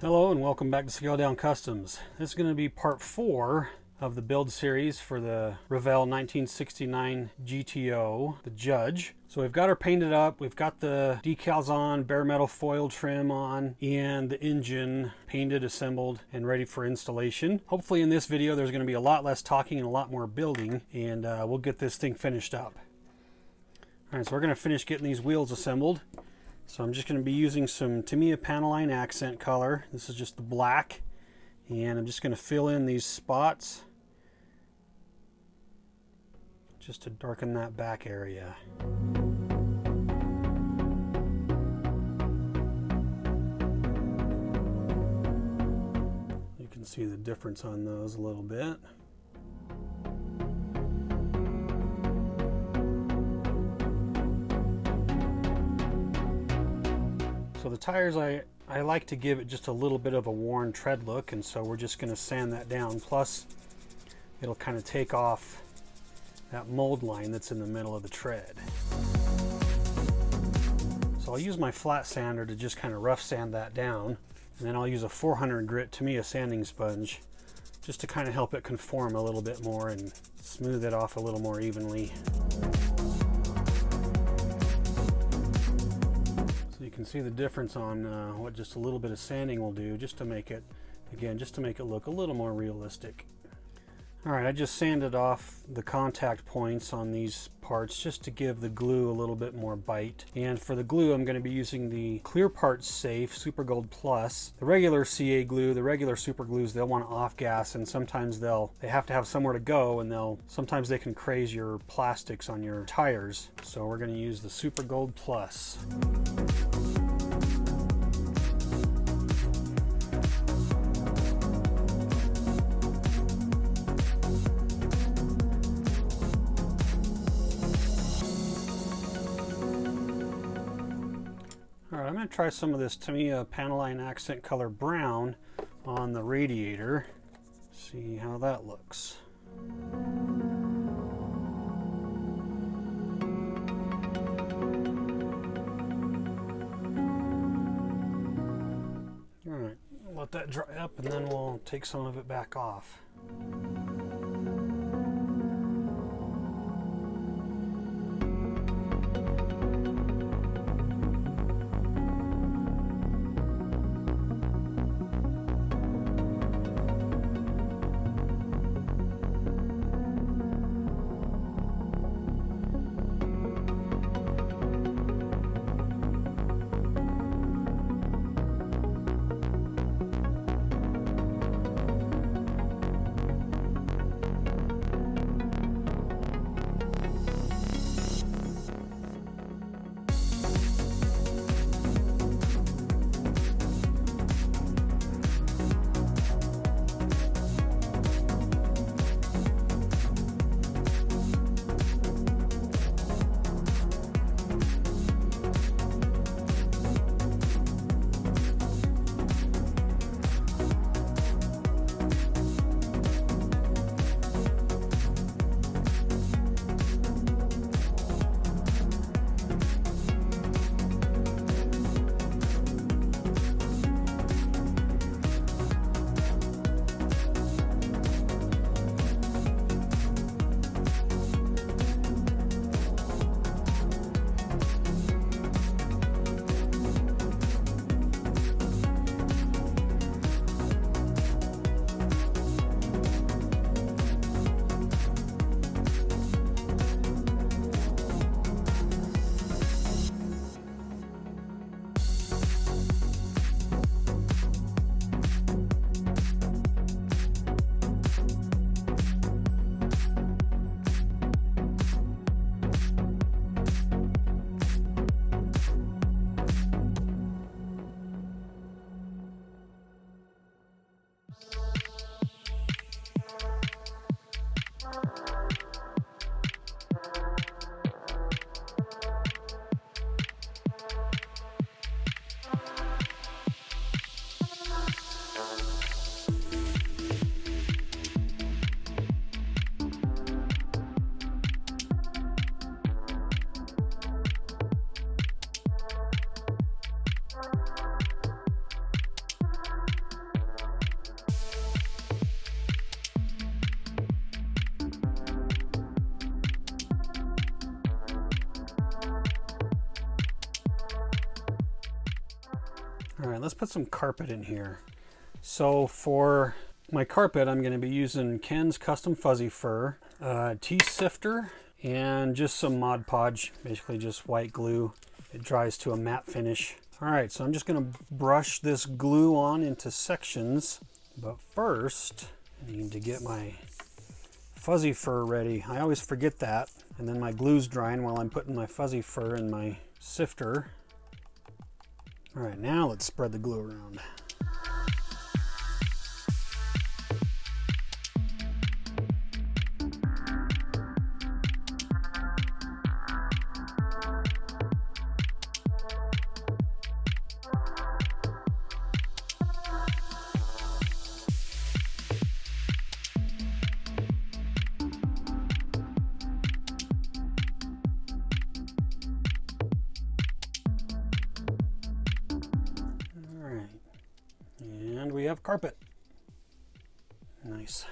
Hello and welcome back to Scale Down Customs. This is going to be part 4 of the build series for the Revell 1969 GTO, the Judge. So we've got her painted up, we've got the decals on, bare metal foil trim on, and the engine painted, assembled, and ready for installation. Hopefully in this video there's going to be a lot less talking and a lot more building, and we'll get this thing finished up. Alright, so we're going to finish getting these wheels assembled. So I'm just going to be using some Tamiya Panaline accent color. This is just the black, and I'm just going to fill in these spots just to darken that back area. You can see the difference on those a little bit. So the tires, I like to give it just a little bit of a worn tread look, and so we're just going to sand that down. Plus, it'll kind of take off that mold line that's in the middle of the tread. So I'll use my flat sander to just kind of rough sand that down, and then I'll use a 400 grit Tamiya sanding sponge just to kind of help it conform a little bit more and smooth it off a little more evenly. You can see the difference on what just a little bit of sanding will do, just to make it, again, just to make it look a little more realistic. Alright, I just sanded off the contact points on these parts just to give the glue a little bit more bite. And for the glue, I'm going to be using the Clear Parts Safe Super Gold Plus. The regular CA glue, the regular super glues, they'll want to off gas, and sometimes they have to have somewhere to go, and sometimes they can craze your plastics on your tires. So we're going to use the Super Gold Plus. I'm going to try some of this Tamiya Panaline accent color brown on the radiator. See how that looks. Alright, let that dry up and then we'll take some of it back off. All right, let's put some carpet in here. So for my carpet, I'm going to be using Ken's Custom Fuzzy Fur, tea sifter, and just some Mod Podge, basically just white glue. It dries to a matte finish. All right, so I'm just going to brush this glue on into sections. But first, I need to get my fuzzy fur ready. I always forget that. And then my glue's drying while I'm putting my fuzzy fur in my sifter. All right, now let's spread the glue around. And we have carpet. Nice.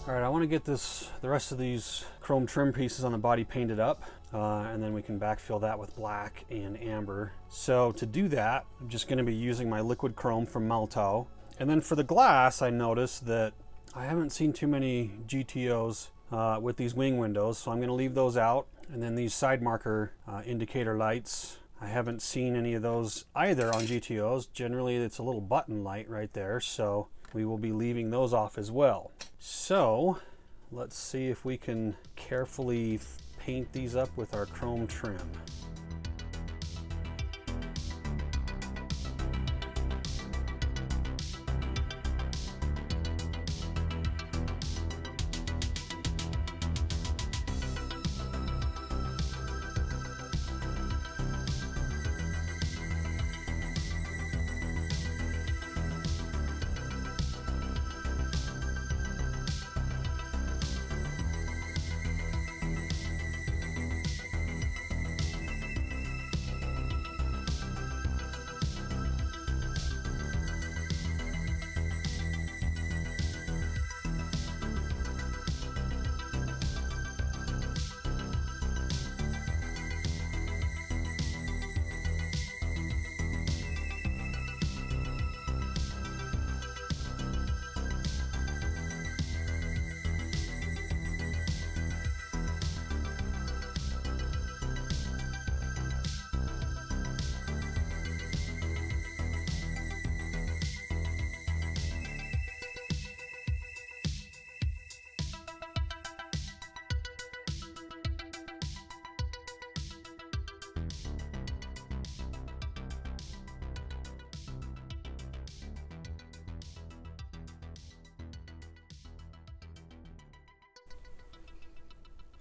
All right, I want to get the rest of these chrome trim pieces on the body painted up, and then we can backfill that with black and amber. So to do that, I'm just going to be using my liquid chrome from Maltau. And then for the glass, I noticed that I haven't seen too many GTOs with these wing windows, so I'm going to leave those out. And then these side marker indicator lights, I haven't seen any of those either on GTOs. Generally, it's a little button light right there, so we will be leaving those off as well. So let's see if we can carefully paint these up with our chrome trim.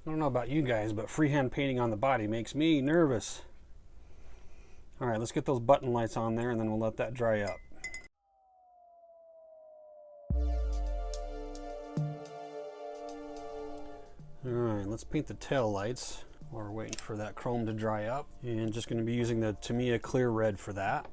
I don't know about you guys, but freehand painting on the body makes me nervous. All right, let's get those button lights on there and then we'll let that dry up. All right, let's paint the tail lights while we're waiting for that chrome to dry up. And just gonna be using the Tamiya Clear Red for that.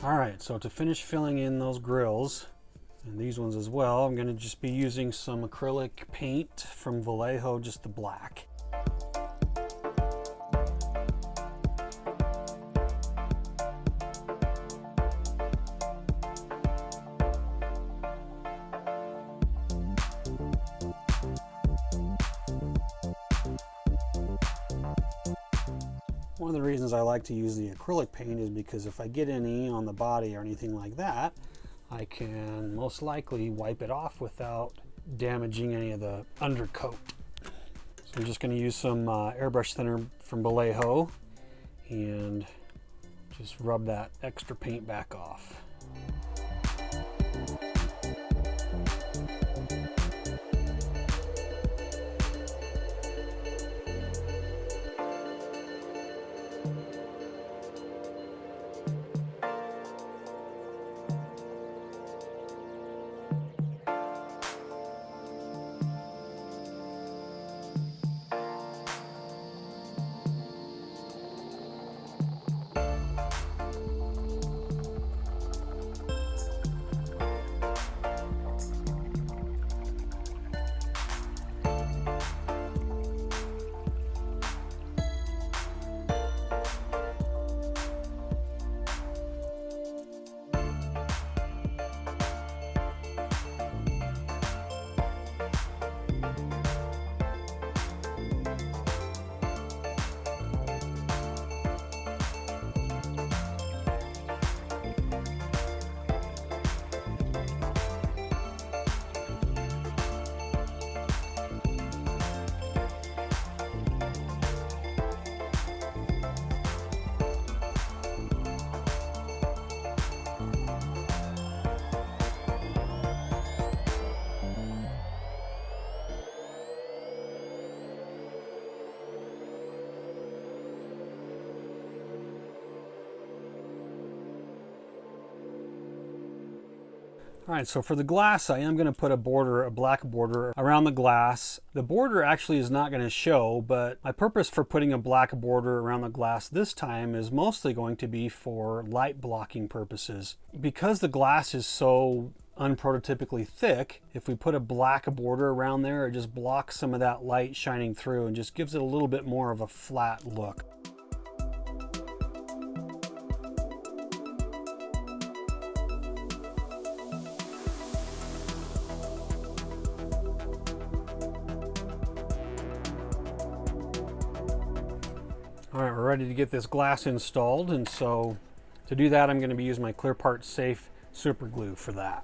All right, so to finish filling in those grills, and these ones as well, I'm gonna just be using some acrylic paint from Vallejo, just the black. One of the reasons I like to use the acrylic paint is because if I get any on the body or anything like that, I can most likely wipe it off without damaging any of the undercoat. So I'm just going to use some airbrush thinner from Vallejo and just rub that extra paint back off. All right, so for the glass, I am going to put a border, a black border around the glass. The border actually is not going to show, but my purpose for putting a black border around the glass this time is mostly going to be for light blocking purposes. Because the glass is so unprototypically thick, if we put a black border around there, it just blocks some of that light shining through and just gives it a little bit more of a flat look. All right, we're ready to get this glass installed, and so to do that, I'm going to be using my Clear Part Safe super glue for that.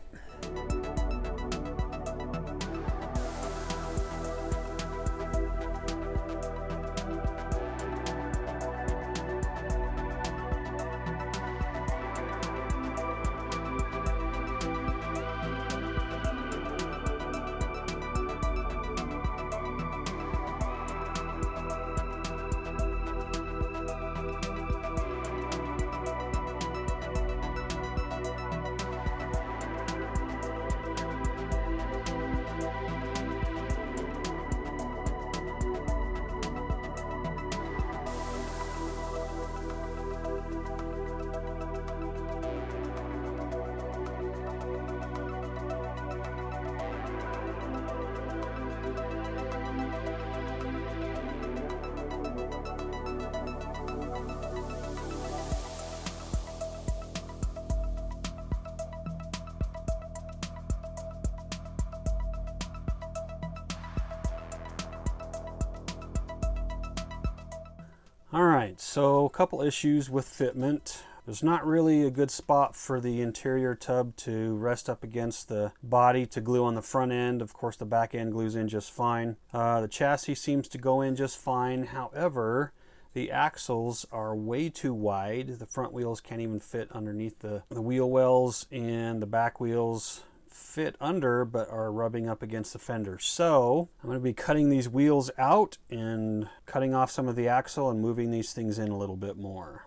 All right, so a couple issues with fitment. There's not really a good spot for the interior tub to rest up against the body to glue on the front end. Of course, the back end glues in just fine. The chassis seems to go in just fine. However, the axles are way too wide. The front wheels can't even fit underneath the wheel wells, and the back wheels fit under but are rubbing up against the fender. So I'm going to be cutting these wheels out and cutting off some of the axle and moving these things in a little bit more.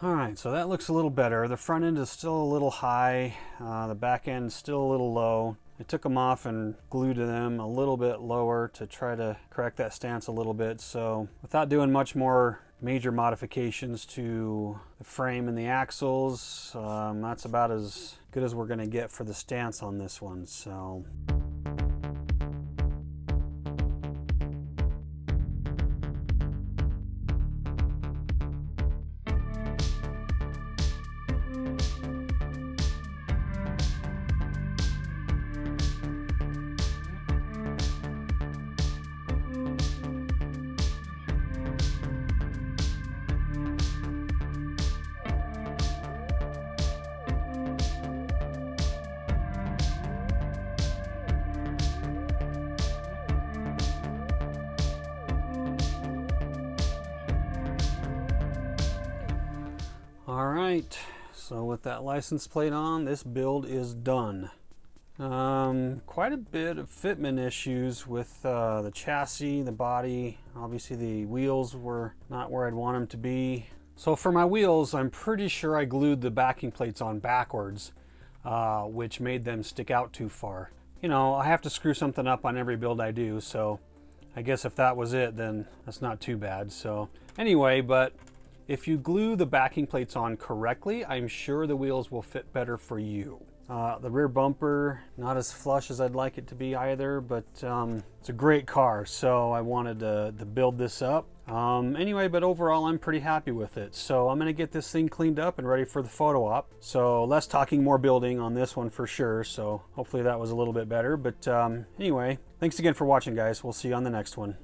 All right, so that looks a little better. The front end is still a little high. The back end is still a little low. I took them off and glued them a little bit lower to try to correct that stance a little bit. So without doing much more major modifications to the frame and the axles, that's about as good as we're going to get for the stance on this one. So. All right, so with that license plate on, this build is done. Quite a bit of fitment issues with the chassis, the body. Obviously the wheels were not where I'd want them to be. So for my wheels, I'm pretty sure I glued the backing plates on backwards, which made them stick out too far. You know, I have to screw something up on every build I do, so I guess if that was it, then that's not too bad. So anyway, but if you glue the backing plates on correctly, I'm sure the wheels will fit better for you. The rear bumper, not as flush as I'd like it to be either, but it's a great car, so I wanted to build this up. Anyway, but overall I'm pretty happy with it. So I'm gonna get this thing cleaned up and ready for the photo op. So less talking, more building on this one for sure. So hopefully that was a little bit better. But anyway, thanks again for watching, guys. We'll see you on the next one.